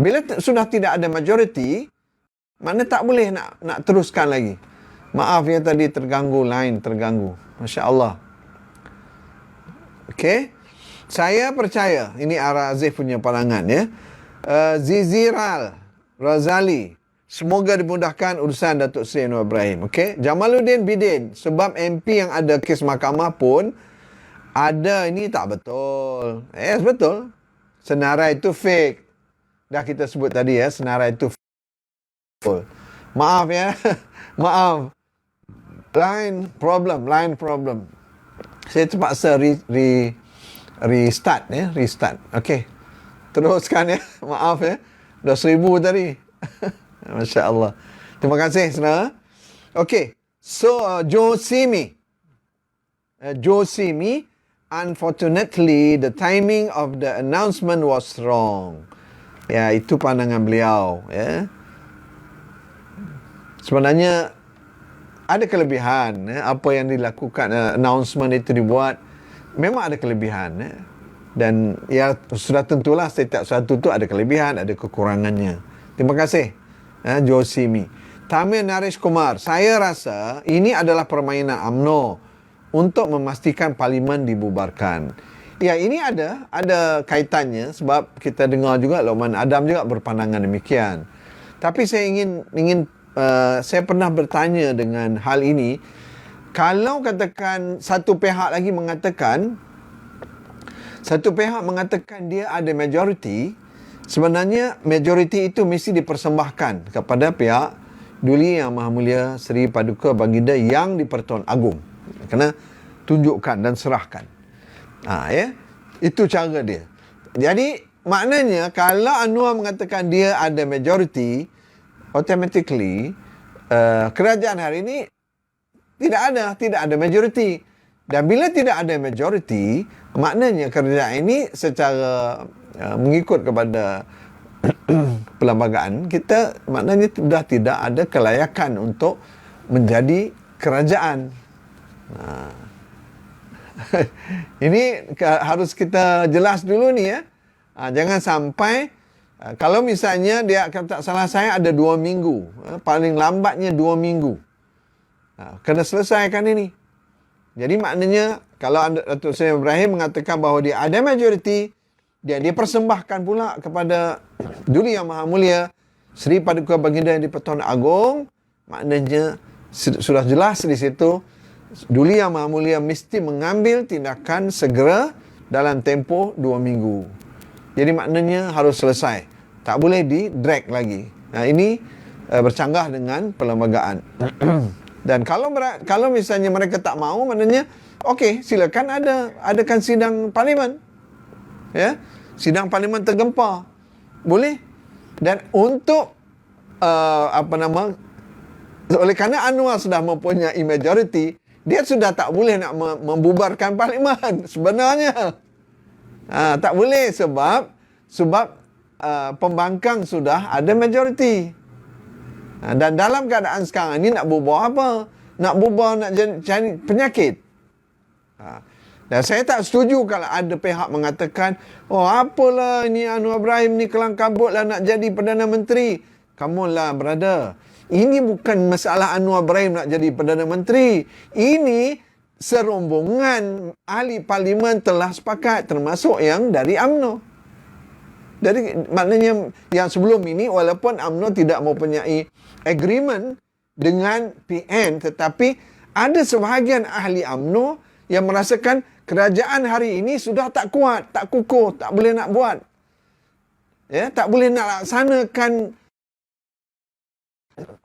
Bila sudah tidak ada majoriti, mana tak boleh nak teruskan lagi. Maaf ya tadi terganggu, line terganggu. Masya Allah. Okey. Saya percaya, ini Azif punya pandangan ya. Ziziral Razali, semoga dimudahkan urusan Datuk Seri Anwar Ibrahim. Okey. Jamaluddin Bidin, sebab MP yang ada kes mahkamah pun ada, ini tak betul. Yes, betul. Senarai itu fake. Dah kita sebut tadi ya, senarai itu fake. Maaf ya. Maaf. Line problem. Saya terpaksa restart ya, restart. Okey. Teruskan ya. Maaf ya. Dah 1000 tadi. Masya Allah. Terima kasih saudara. Okey. So Josimi, unfortunately the timing of the announcement was wrong. Ya, itu pandangan beliau ya. Sebenarnya ada kelebihan ya, apa yang dilakukan, announcement itu dibuat memang ada kelebihan ya. Dan ya sudah tentulah setiap satu tu ada kelebihan, ada kekurangannya. Terima kasih Josimi. Tamir Naresh Kumar, saya rasa ini adalah permainan UMNO untuk memastikan parlimen dibubarkan. Ya, ini ada kaitannya sebab kita dengar juga Lokman Adam juga berpandangan demikian. Tapi saya ingin saya pernah bertanya dengan hal ini. Kalau katakan satu pihak mengatakan dia ada majoriti, sebenarnya majoriti itu mesti dipersembahkan kepada pihak Duli Yang Maha Mulia Seri Paduka Baginda yang di-Pertuan Agong. Kena tunjukkan dan serahkan. Ya, itu cara dia. Jadi maknanya kalau Anwar mengatakan dia ada majoriti, automatically kerajaan hari ini tidak ada majoriti. Dan bila tidak ada majoriti, maknanya kerajaan ini secara mengikut kepada perlembagaan kita, maknanya sudah tidak ada kelayakan untuk menjadi kerajaan. Ini harus kita jelas dulu ni ya. Jangan sampai kalau misalnya dia kata salah saya ada 2 minggu, paling lambatnya 2 minggu. Kena selesaikan ini. Jadi maknanya kalau Datuk Seri Ibrahim mengatakan bahawa dia ada majoriti, dia dipersembahkan pula kepada Duli Yang Maha Mulia Seri Paduka Baginda yang di-Pertuan Agong, maknanya sudah jelas di situ Duli Yang Maha Mulia mesti mengambil tindakan segera dalam tempoh 2 minggu. Jadi maknanya harus selesai. Tak boleh di-drag lagi. Ini bercanggah dengan perlembagaan. Dan kalau misalnya mereka tak mahu, maknanya okey, silakan adakan sidang parlimen. Ya, sidang parlimen tergempar. Boleh. Dan untuk oleh kerana Anwar sudah mempunyai majoriti, dia sudah tak boleh nak membubarkan parlimen sebenarnya. Tak boleh sebab pembangkang sudah ada majoriti. Dan dalam keadaan sekarang ni nak bubar apa? Nak bubar, nak cari penyakit. Dan saya tak setuju kalau ada pihak mengatakan, oh apalah ni Anwar Ibrahim ni kelang kabut lah nak jadi Perdana Menteri. Come on lah brother. Ini bukan masalah Anwar Ibrahim nak jadi Perdana Menteri. Ini serombongan ahli parlimen telah sepakat, termasuk yang dari UMNO. Jadi maknanya yang sebelum ini walaupun UMNO tidak mempunyai agreement dengan PN, tetapi ada sebahagian ahli UMNO yang merasakan kerajaan hari ini sudah tak kuat, tak kukuh, tak boleh nak buat. Ya, tak boleh nak laksanakan.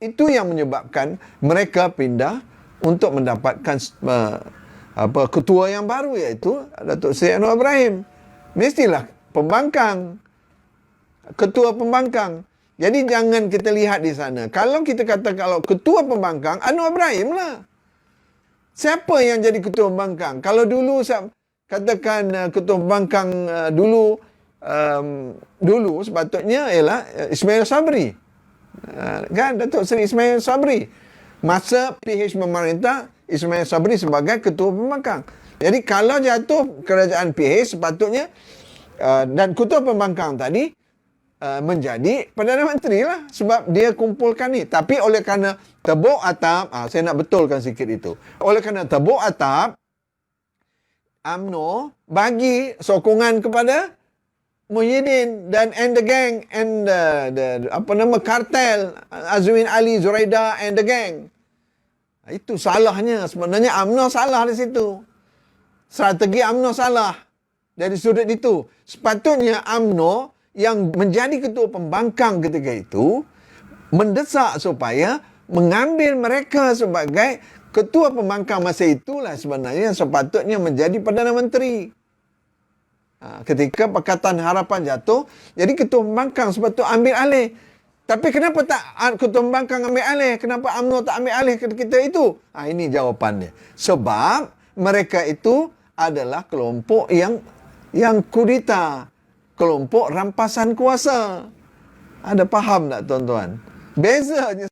Itu yang menyebabkan mereka pindah untuk mendapatkan ketua yang baru, iaitu Datuk Seri Anwar Ibrahim. Mestilah pembangkang, ketua pembangkang. Jadi jangan kita lihat di sana. Kalau kita kata kalau ketua pembangkang, Anwar Ibrahim lah. Siapa yang jadi ketua pembangkang? Kalau dulu katakan ketua pembangkang dulu sepatutnya ialah Ismail Sabri. Kan Datuk Seri Ismail Sabri. Masa PH memerintah, Ismail Sabri sebagai ketua pembangkang. Jadi kalau jatuh kerajaan PH sepatutnya dan ketua pembangkang tadi menjadi Perdana Menteri lah. Sebab dia kumpulkan ni. Tapi oleh kerana tebuk atap, saya nak betulkan sikit itu. Oleh kerana tebuk atap, UMNO bagi sokongan kepada Muhyiddin dan the gang and the kartel Azwin Ali, Zuraida and the gang. Itu salahnya. Sebenarnya UMNO salah di situ. Strategi UMNO salah dari sudut itu. Sepatutnya UMNO yang menjadi ketua pembangkang ketika itu mendesak supaya mengambil mereka sebagai ketua pembangkang masa itulah sebenarnya sepatutnya menjadi Perdana Menteri. Ketika Pakatan Harapan jatuh, jadi ketua pembangkang sepatutnya ambil alih. Tapi kenapa tak ketua pembangkang ambil alih? Kenapa UMNO tak ambil alih ketika itu? Ini jawapannya. Sebab mereka itu adalah kelompok yang kudeta. Kelompok rampasan kuasa. Ada faham tak tuan-tuan? Bezanya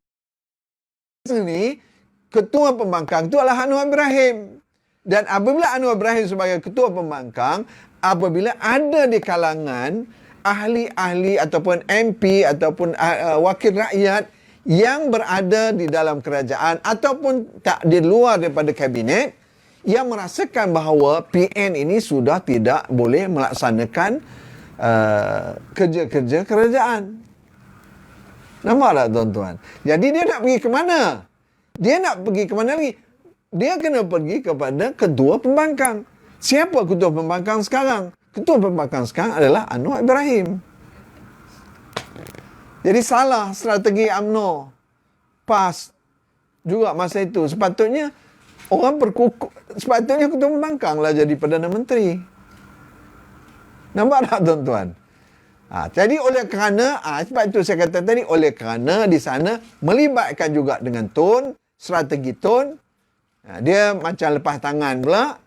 sini, ketua pembangkang itu adalah Anwar Ibrahim. Dan apabila Anwar Ibrahim sebagai ketua pembangkang, apabila ada di kalangan ahli-ahli ataupun MP ataupun wakil rakyat yang berada di dalam kerajaan ataupun tak di luar daripada kabinet, yang merasakan bahawa PN ini sudah tidak boleh melaksanakan kerja-kerja kerajaan. Nampak tak tuan-tuan? Jadi dia nak pergi ke mana? Dia nak pergi ke mana lagi? Dia kena pergi kepada ketua pembangkang. Siapa ketua pembangkang sekarang? Ketua pembangkang sekarang adalah Anwar Ibrahim. Jadi salah strategi UMNO. PAS juga masa itu. Sepatutnya orang sepatutnya ketua pembangkang lah jadi Perdana Menteri. Nampak tak tuan-tuan? Jadi oleh kerana, sebab itu saya kata tadi, oleh kerana di sana melibatkan juga dengan Tun, strategi Tun, dia macam lepas tangan pula.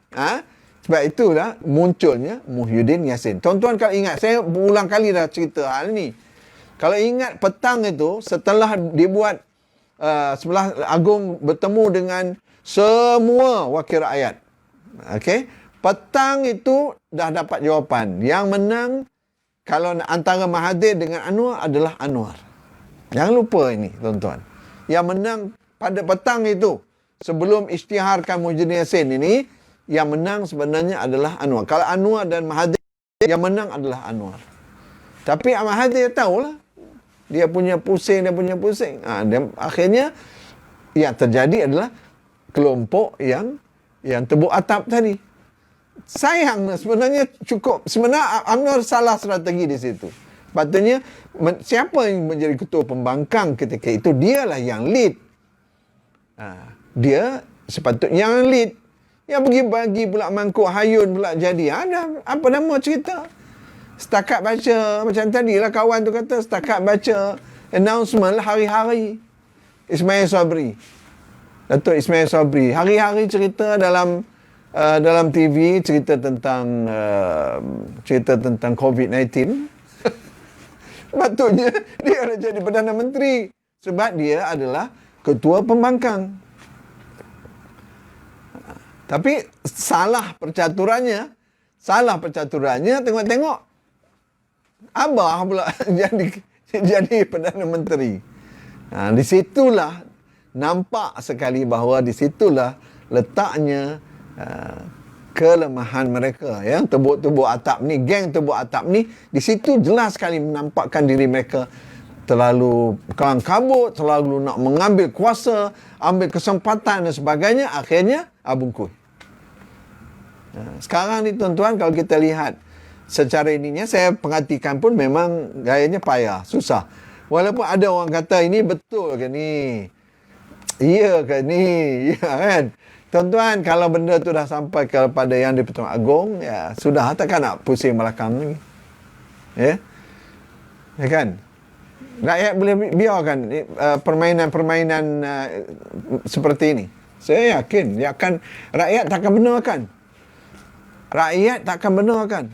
Sebab itulah munculnya Muhyiddin Yassin. Tuan-tuan kalau ingat, saya berulang kali dah cerita hal ni. Kalau ingat petang itu, setelah dibuat sebelah Agung bertemu dengan semua wakil rakyat. Okey? Petang itu dah dapat jawapan. Yang menang kalau antara Mahathir dengan Anwar adalah Anwar. Jangan lupa ini, tuan-tuan. Yang menang pada petang itu, sebelum isytiharkan Muhyiddin Yassin ini, yang menang sebenarnya adalah Anwar. Kalau Anwar dan Mahathir, yang menang adalah Anwar. Tapi Mahathir tahulah. Dia punya pusing. Akhirnya, yang terjadi adalah kelompok yang tebuk atap tadi. Sayang sebenarnya cukup. Sebenarnya UMNO salah strategi di situ. Patutnya siapa yang menjadi ketua pembangkang ketika itu, dialah yang lead. Dia sepatutnya yang lead. Yang pergi bagi pula mangkuk hayun pula jadi. Ada apa nama cerita? Setakat baca, macam tadi lah kawan tu kata, setakat baca announcement lah hari-hari. Ismail Sabri. Datuk Ismail Sabri. Hari-hari cerita dalam TV, cerita tentang COVID-19. Patutnya dia nak jadi Perdana Menteri. Sebab dia adalah ketua pembangkang. Tapi salah percaturannya, tengok-tengok Abah pula jadi Perdana Menteri. Di situlah nampak sekali bahawa di situlah letaknya kelemahan mereka, yang tebuk-tebuk atap ni, geng tebuk atap ni, di situ jelas sekali menampakkan diri mereka terlalu kelang kabut, terlalu nak mengambil kuasa, ambil kesempatan dan sebagainya, akhirnya bungkus. Sekarang ni tuan-tuan, kalau kita lihat secara ininya, saya perhatikan pun memang gayanya payah, susah. Walaupun ada orang kata ini betul ke ni? Iya ke ni? Ya kan? Tuan-tuan, kalau benda tu dah sampai kepada yang di-Pertuan Agong, ya sudah, takkan nak pusing belakang ni. Ya? Ya kan? Rakyat boleh biarkan permainan-permainan seperti ini. Saya yakin rakyat takkan benarkan. Rakyat takkan benarkan.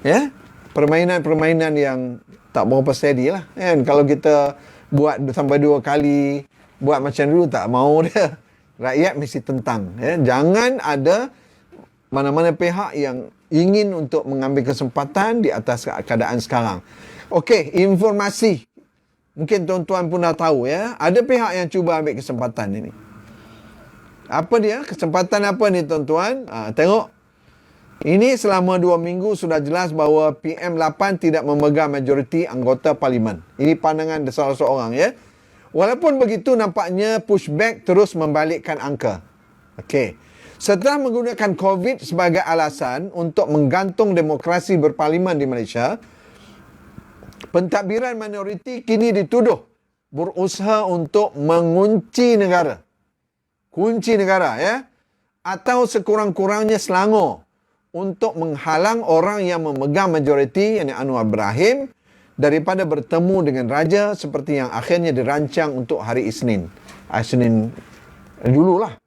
Ya? Permainan-permainan yang tak berapa steady lah. Kan? Kalau kita buat sampai 2 kali, buat macam dulu, tak mau dia. Rakyat mesti tentang. Ya? Jangan ada mana-mana pihak yang ingin untuk mengambil kesempatan di atas keadaan sekarang. Okey, informasi. Mungkin tuan-tuan pun dah tahu ya. Ada pihak yang cuba ambil kesempatan ini. Apa dia? Kesempatan apa ni tuan-tuan? Tengok. Ini selama 2 minggu sudah jelas bahawa PM8 tidak memegang majoriti anggota parlimen. Ini pandangan salah seorang ya. Walaupun begitu nampaknya pushback terus membalikkan angka. Okey. Setelah menggunakan COVID sebagai alasan untuk menggantung demokrasi berparlimen di Malaysia, pentadbiran minoriti kini dituduh berusaha untuk mengunci negara. Kunci negara ya. Atau sekurang-kurangnya selangor untuk menghalang orang yang memegang majoriti, yakni Anwar Ibrahim, daripada bertemu dengan raja seperti yang akhirnya dirancang untuk hari Isnin. Isnin dululah.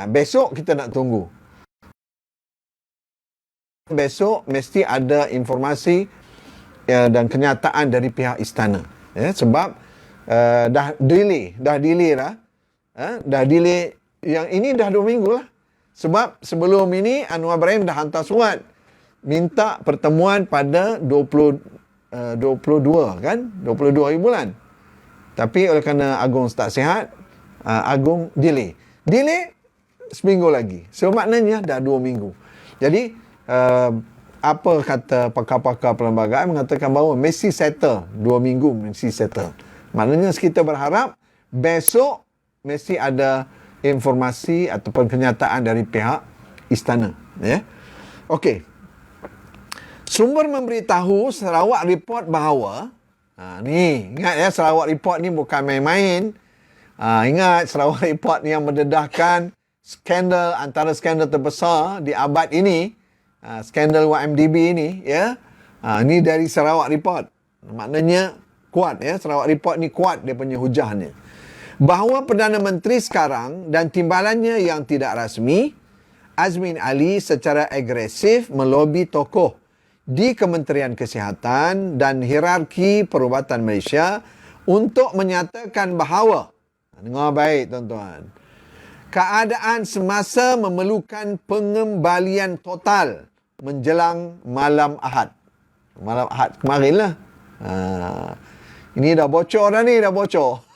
Besok kita nak tunggu. Besok mesti ada informasi dan kenyataan dari pihak istana. Ya, sebab dah delay dah. Dah delay. Yang ini dah 2 minggu lah. Sebab sebelum ini Anwar Ibrahim dah hantar surat minta pertemuan pada 22 kan? 22 hari bulan. Tapi oleh kerana Agong tak sihat, Agong delay. Delay seminggu lagi. So maknanya dah 2 minggu. Jadi apa kata pakar-pakar perlembagaan mengatakan bahawa mesti settle. 2 minggu mesti settle. Maknanya kita berharap besok mesti ada informasi ataupun kenyataan dari pihak istana. Ya. Okey. Sumber memberitahu Sarawak Report bahawa ni, ingat ya, Sarawak Report ni bukan main-main. Ingat Sarawak Report ni yang mendedahkan skandal, antara skandal terbesar di abad ini, skandal YMDB ini ya. Ni dari Sarawak Report. Maknanya kuat ya, Sarawak Report ni kuat dia punya hujahnya. Bahawa Perdana Menteri sekarang dan timbalannya yang tidak rasmi, Azmin Ali, secara agresif melobi tokoh di Kementerian Kesihatan dan hierarki perubatan Malaysia untuk menyatakan bahawa, dengar baik tuan-tuan, keadaan semasa memerlukan pengembalian total menjelang malam Ahad. Malam Ahad kemarin lah. Ini dah bocor dah ni, dah bocor.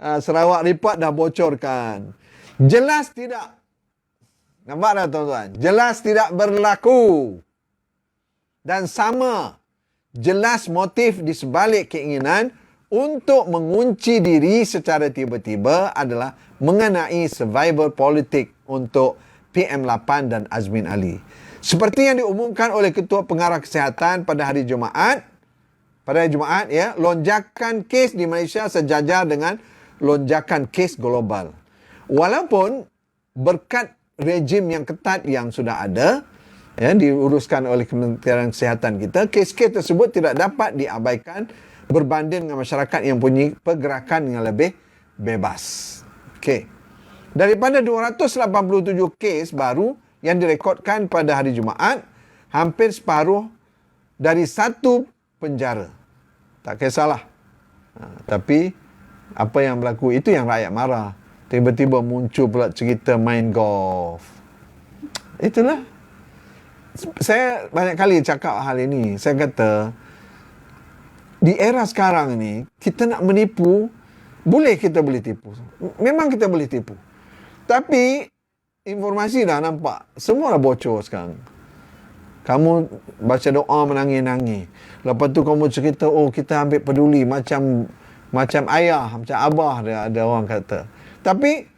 Sarawak Report dah bocorkan. Jelas tidak. Nampak tak tuan-tuan? Jelas tidak berlaku. Dan sama. Jelas motif di sebalik keinginan untuk mengunci diri secara tiba-tiba adalah mengenai survival politik untuk PM8 dan Azmin Ali. Seperti yang diumumkan oleh Ketua Pengarah Kesihatan pada hari Jumaat, ya, lonjakan kes di Malaysia sejajar dengan lonjakan kes global. Walaupun berkat rejim yang ketat yang sudah ada, ya, diuruskan oleh Kementerian Kesihatan kita, kes-kes tersebut tidak dapat diabaikan berbanding dengan masyarakat yang punya pergerakan yang lebih bebas. Okey. Daripada 287 kes baru yang direkodkan pada hari Jumaat, hampir separuh dari satu penjara. Tak kisahlah. Tapi apa yang berlaku itu yang rakyat marah. Tiba-tiba muncul pula cerita main golf. Itulah. Saya banyak kali cakap hal ini. Saya kata, di era sekarang ni, kita nak menipu, kita boleh tipu. Memang kita boleh tipu. Tapi, informasi dah nampak. Semua dah bocor sekarang. Kamu baca doa menangis-nangis. Lepas tu kamu cerita, kita ambil peduli macam ayah, macam abah, ada orang kata. Tapi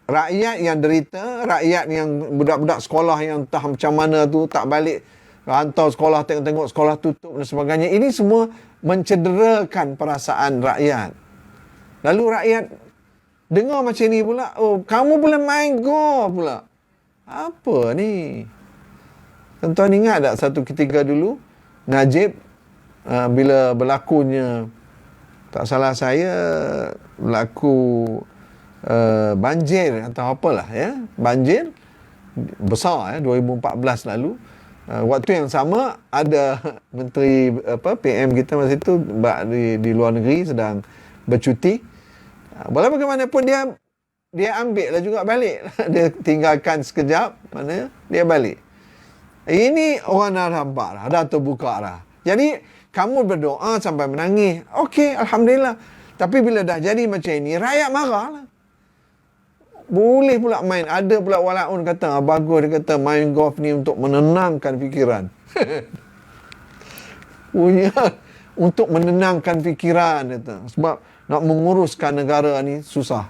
rakyat yang derita, rakyat yang budak-budak sekolah yang entah macam mana tu tak balik, rantau sekolah, tengok-tengok sekolah tutup dan sebagainya. Ini semua mencederakan perasaan rakyat. Lalu rakyat dengar macam ni pula, kamu boleh main golf pula. Apa ni? Tuan-tuan ingat tak satu ketika dulu Najib bila berlakunya, tak salah saya, berlaku banjir atau apalah ya, banjir besar 2014 lalu. Waktu yang sama ada menteri PM kita masa itu di luar negeri sedang bercuti. Walau bagaimanapun dia ambil lah juga balik. Dia tinggalkan sekejap, mana dia balik. Ini orang dah nampak dah terbuka dah. Jadi kamu berdoa sampai menangis. Okey, Alhamdulillah. Tapi bila dah jadi macam ini, rakyat marah lah. Boleh pula main. Ada pula walaun kata, bagus, dia kata main golf ni untuk menenangkan fikiran. Punya untuk menenangkan fikiran, kata. Sebab nak menguruskan negara ni susah.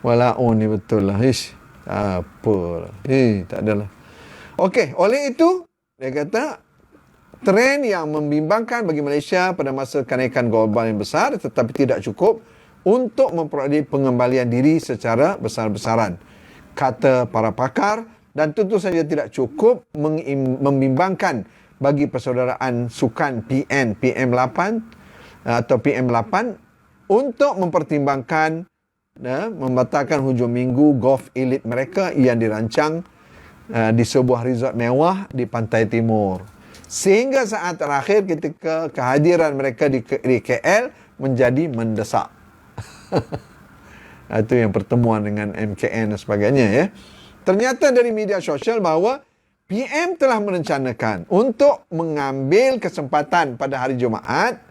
Walaun ni betul lah. Apalah. Tak adalah. Okey, oleh itu, dia kata, trend yang membimbangkan bagi Malaysia pada masa kenaikan global yang besar tetapi tidak cukup untuk memperoleh pengembalian diri secara besar-besaran, kata para pakar, dan tentu saja tidak cukup membimbangkan bagi persaudaraan sukan PM8 atau PM8 untuk mempertimbangkan membatalkan hujung minggu golf elit mereka yang dirancang di sebuah resort mewah di pantai timur. Sehingga saat terakhir ketika kehadiran mereka di KL menjadi mendesak. Itu yang pertemuan dengan MKN dan sebagainya ya. Ternyata dari media sosial bahawa PM telah merencanakan untuk mengambil kesempatan pada hari Jumaat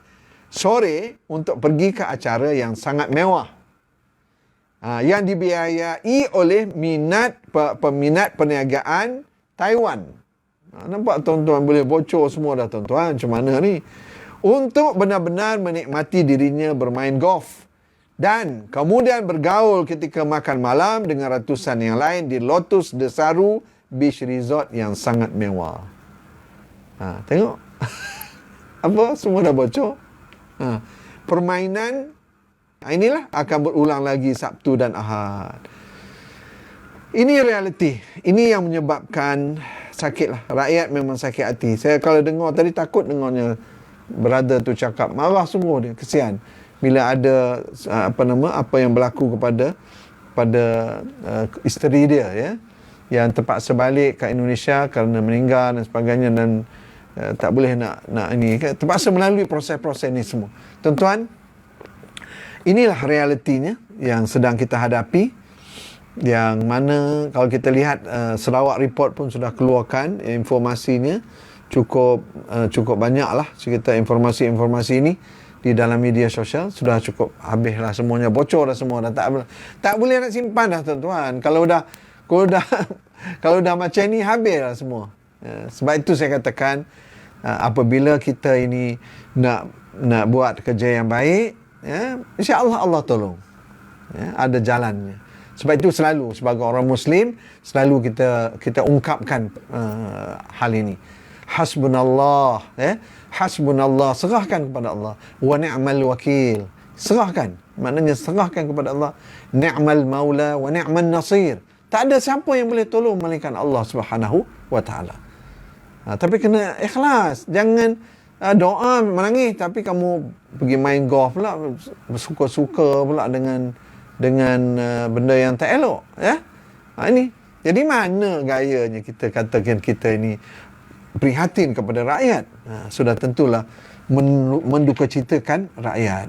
sore untuk pergi ke acara yang sangat mewah. Yang dibiayai oleh peminat perniagaan Taiwan. Nampak tuan-tuan boleh bocor semua dah tuan-tuan. Macam mana ni? Untuk benar-benar menikmati dirinya bermain golf. Dan kemudian bergaul ketika makan malam dengan ratusan yang lain di Lotus Desaru Beach Resort yang sangat mewah. Tengok. Apa? Semua dah bocor. Permainan inilah akan berulang lagi Sabtu dan Ahad. Ini realiti. Ini yang menyebabkan sakitlah. Rakyat memang sakit hati. Saya kalau dengar tadi takut dengarnya brother tu cakap. Marah sungguh dia. Kesian. Bila ada apa yang berlaku kepada isteri dia ya, yang terpaksa balik ke Indonesia kerana meninggal dan sebagainya, dan tak boleh nak ini, terpaksa melalui proses-proses ni semua. Tuan-tuan, inilah realitinya yang sedang kita hadapi, yang mana kalau kita lihat Sarawak Report pun sudah keluarkan informasinya cukup banyak lah cerita informasi-informasi ini di dalam media sosial. Sudah cukup habislah semuanya, bocor dah semua, dah tak boleh nak simpan dah tuan-tuan. Kalau dah macam ni habislah semua. Sebab itu saya katakan apabila kita ini nak buat kerja yang baik, insya-Allah Allah tolong. Ada jalannya. Sebab itu selalu sebagai orang Muslim selalu kita ungkapkan hal ini. Hasbunallah, hasbunallah, serahkan kepada Allah. Wa ni'mal wakil, serahkan, maknanya serahkan kepada Allah. Ni'mal maula wa ni'man nasir. Tak ada siapa yang boleh tolong melainkan Allah Subhanahu wa taala. Tapi kena ikhlas. Jangan doa menangis tapi kamu pergi main golf pula, suka-suka pula dengan benda yang tak elok ya. Ini jadi mana gayanya kita katakan kita ini prihatin kepada rakyat. Sudah tentulah mendukacitakan rakyat.